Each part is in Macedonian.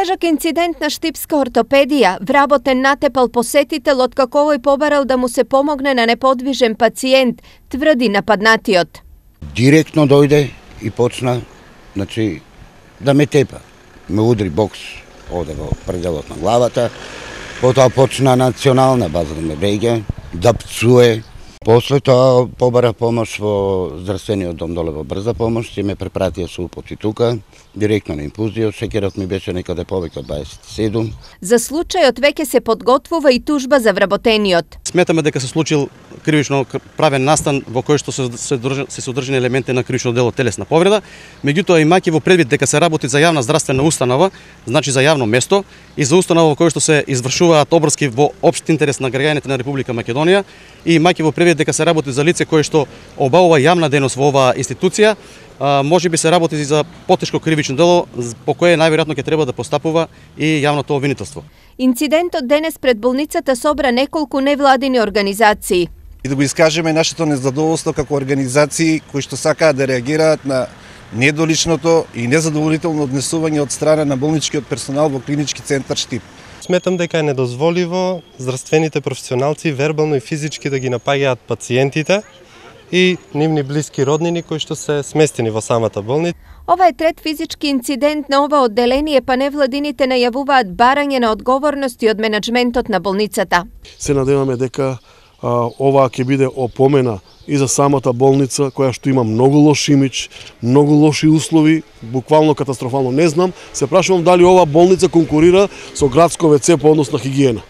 Тежак инцидент на Штипска ортопедија. Вработен натепал посетител откако овој побарал да му се помогне на неподвижен пациент, тврди нападнатиот. Директно дојде и почна, да ме тепа. Ме удри бокс овде во пределот на главата. Потоа почна национална база да ме беѓа, да пцуе. После тоа побара помош во здравствениот дом доле во брза помош и ме препратија со употи тука, директно на инфузија, секерот ми беше некаде повеќе од 27. За случајот веќе се подготвува и тужба за вработениот. Сметаме дека се случил кривично правен настан во кој што се содржани елементи на кривично дело телесна повреда, меѓутоа имајќи во предвид дека се работи за јавна здравствена установа, значи за јавно место и за установа во кој што се извршуваат обрски во општ интерес на граѓаните на Република Македонија и имајќи во предвид дека се работи за лице кое што обавува јавна дејност во оваа институција, може би се работи и за потешко кривично дело по кое најверојатно ќе треба да постапува и јавното обвинителство. Инцидентот денес пред болницата собра неколку невладини организации. И да го искажеме нашето незадоволство како организации кои што сакаат да реагираат на недоличното и незадоволително однесување од страна на болничкиот персонал во клинички центар Штип. Сметам дека е недозволиво здравствените професионалци вербално и физички да ги напаѓаат пациентите и нивни блиски роднини кои што се сместени во самата болница. Ова е трет физички инцидент на ова одделение, па невладините најавуваат барање на одговорности од менаџментот на болницата. Се надеваме дека ова ќе биде опомена и за самата болница, која што има многу лош имидж, многу лоши услови, буквално катастрофално. Не знам, се прашувам дали ова болница конкурира со градско ВЦ по однос на хигиена.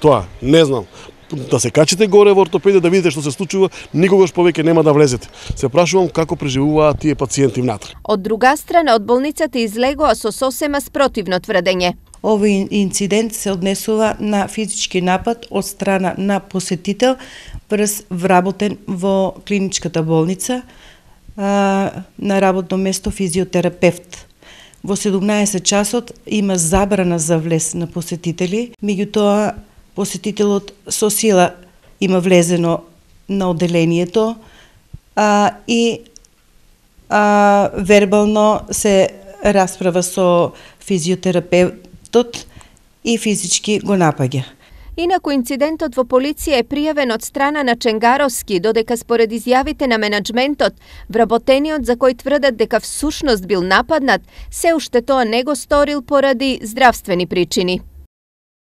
Тоа, не знам. Да се качите горе во ортопедија да видите што се случува, никогаш повеќе нема да влезете. Се прашувам како преживуваат тие пациенти внатре. Од друга страна, од болницата излегоа со сосема спротивно тврдење. Овој инцидент се однесува на физички напад од страна на посетител вработен во клиничката болница на работно место физиотерапевт. Во 17 часот има забрана за влез на посетители, меѓутоа посетителот со сила има влезено на одделението и вербално се расправа со физиотерапевтот и физички го напаѓа. Инаку инцидентот во полиција е пријавен од страна на Ченгаровски, додека според изјавите на менаџментот, вработениот за кој тврдат дека всушност бил нападнат, се уште тоа не го сторил поради здравствени причини.